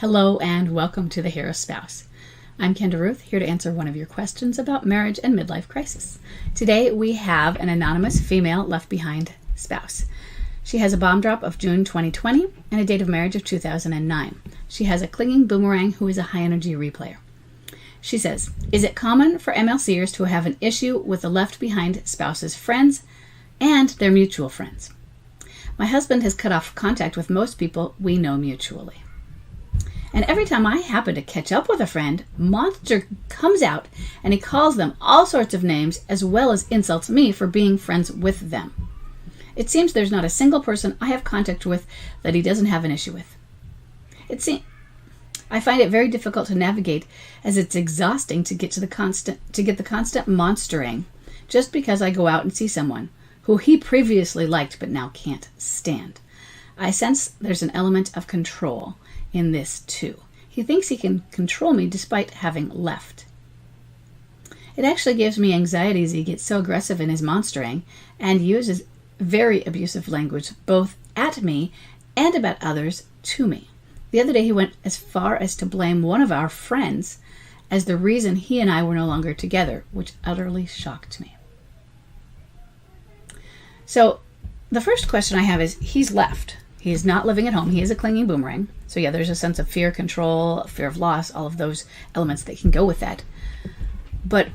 Hello and welcome to The Hero Spouse. I'm Kendra Ruth, here to answer one of your questions about marriage and midlife crisis. Today we have an anonymous female left behind spouse. She has a bomb drop of June 2020 and a date of marriage of 2009. She has a clinging boomerang who is a high energy replayer. She says, is it common for MLCers to have an issue with the left behind spouse's friends and their mutual friends? My husband has cut off contact with most people we know mutually. And every time I happen to catch up with a friend, Monster comes out and he calls them all sorts of names as well as insults me for being friends with them. It seems there's not a single person I have contact with that he doesn't have an issue with. I find it very difficult to navigate as it's exhausting to get the constant monstering just because I go out and see someone who he previously liked but now can't stand. I sense there's an element of control in this too. He thinks he can control me despite having left. It actually gives me anxiety as he gets so aggressive in his monstering and uses very abusive language both at me and about others to me. The other day he went as far as to blame one of our friends as the reason he and I were no longer together, which utterly shocked me. So the first question I have is, he's left. He is not living at home. He is a clinging boomerang. So yeah, there's a sense of fear, control, fear of loss, all of those elements that can go with that. But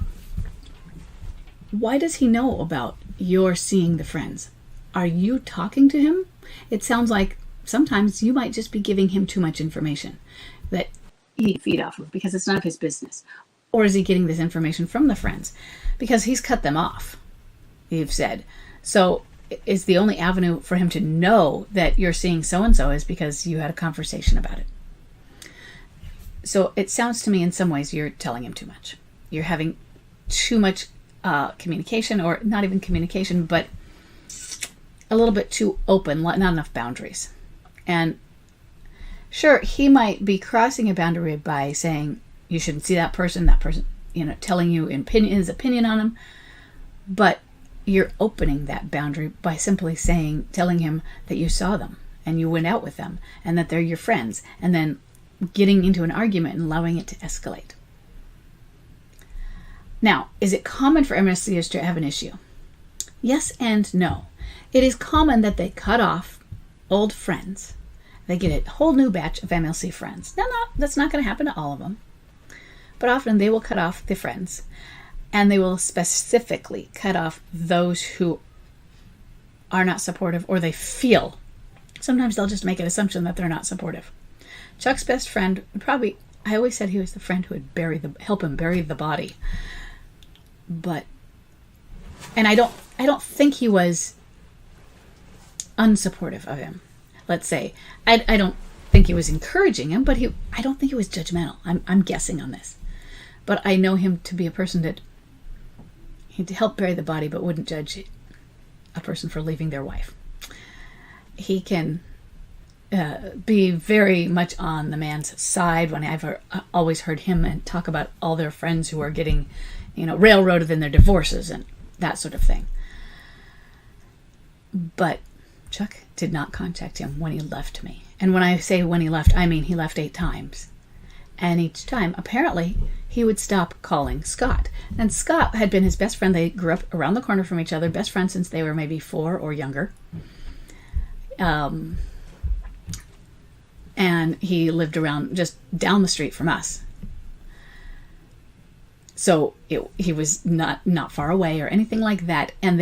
why does he know about your seeing the friends? Are you talking to him? It sounds like sometimes you might just be giving him too much information that he can feed off of because it's none of his business. Or is he getting this information from the friends? Because he's cut them off, you've said. So is the only avenue for him to know that you're seeing so-and-so is because you had a conversation about it. So it sounds to me in some ways you're telling him too much. You're having too much communication, or not even communication, but a little bit too open, not enough boundaries. And sure, he might be crossing a boundary by saying you shouldn't see that person, telling you his opinion on him, but you're opening that boundary by simply telling him that you saw them and you went out with them and that they're your friends, and then getting into an argument and allowing it to escalate. Now, is it common for MLCers to have an issue? Yes and no. It is common that they cut off old friends. They get a whole new batch of MLC friends. Now, that's not going to happen to all of them, but often they will cut off the friends. And they will specifically cut off those who are not supportive, or they feel. Sometimes they'll just make an assumption that they're not supportive. Chuck's best friend I always said he was the friend who would help him bury the body. And I don't think he was unsupportive of him. Let's say I don't think he was encouraging him, but I don't think he was judgmental. I'm guessing on this, but I know him to be a person that he'd help bury the body, but wouldn't judge a person for leaving their wife. He can be very much on the man's side. When I've always heard him and talk about all their friends who are getting, railroaded in their divorces and that sort of thing. But Chuck did not contact him when he left me. And when I say when he left, I mean he left 8 times. And each time, apparently, he would stop calling Scott. And Scott had been his best friend. They grew up around the corner from each other, best friends since they were maybe 4 or younger. And he lived around just down the street from us. So he was not far away or anything like that. And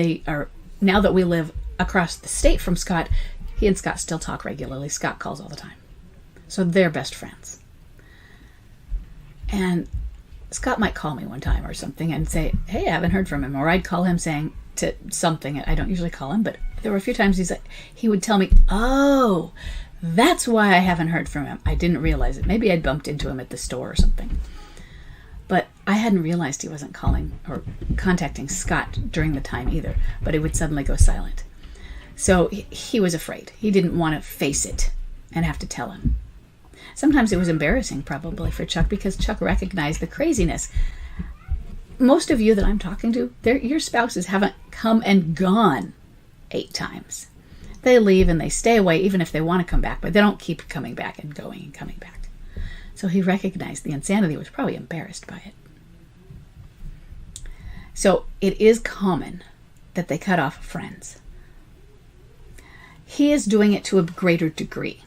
now that we live across the state from Scott, he and Scott still talk regularly. Scott calls all the time. So they're best friends. And Scott might call me one time or something and say, hey, I haven't heard from him. Or I'd call him saying to something. I don't usually call him, but there were a few times he would tell me, oh, that's why I haven't heard from him. I didn't realize it. Maybe I'd bumped into him at the store or something. But I hadn't realized he wasn't calling or contacting Scott during the time either. But it would suddenly go silent. So he was afraid. He didn't want to face it and have to tell him. Sometimes it was embarrassing probably for Chuck because Chuck recognized the craziness. Most of you that I'm talking to, your spouses haven't come and gone 8 times. They leave and they stay away even if they want to come back, but they don't keep coming back and going and coming back. So he recognized the insanity, was probably embarrassed by it. So it is common that they cut off friends. He is doing it to a greater degree.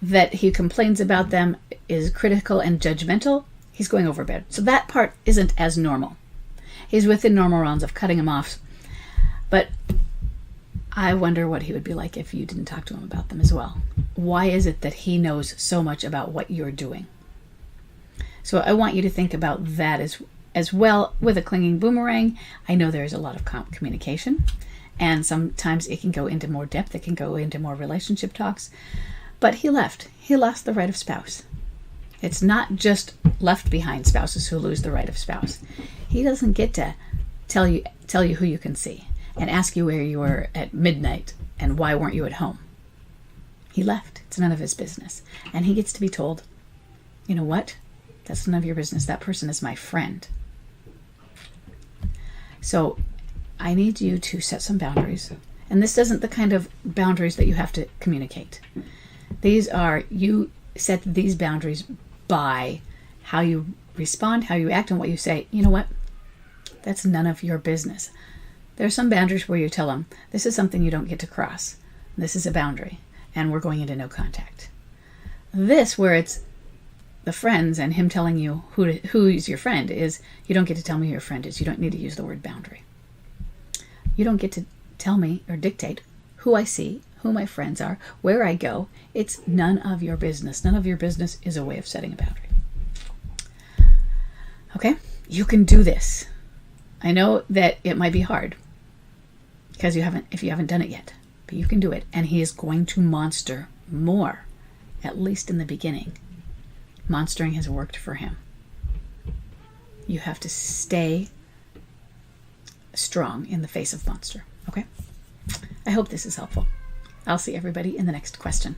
That he complains about them, is critical and judgmental, he's going overboard. So that part isn't as normal. He's within normal rounds of cutting him off. But I wonder what he would be like if you didn't talk to him about them as well. Why is it that he knows so much about what you're doing? So I want you to think about that as well. With a clinging boomerang, I know there's a lot of communication, and sometimes it can go into more depth. It can go into more relationship talks. But he left. He lost the right of spouse. It's not just left behind spouses who lose the right of spouse. He doesn't get to tell you who you can see and ask you where you were at midnight and why weren't you at home. He left. It's none of his business. And he gets to be told, you know what? That's none of your business. That person is my friend. So I need you to set some boundaries. And this isn't the kind of boundaries that you have to communicate. These are, you set these boundaries by how you respond, how you act, and what you say. You know what? That's none of your business. There are some boundaries where you tell them, this is something you don't get to cross. This is a boundary, and we're going into no contact. This, where it's the friends and him telling you who's your friend, is you don't get to tell me who your friend is. You don't need to use the word boundary. You don't get to tell me or dictate who I see, who my friends are, where I go. It's none of your business. None of your business is a way of setting a boundary. Okay? You can do this. I know that it might be hard because if you haven't done it yet, but you can do it. And he is going to monster more, at least in the beginning. Monstering has worked for him. You have to stay strong in the face of monster. Okay? I hope this is helpful. I'll see everybody in the next question.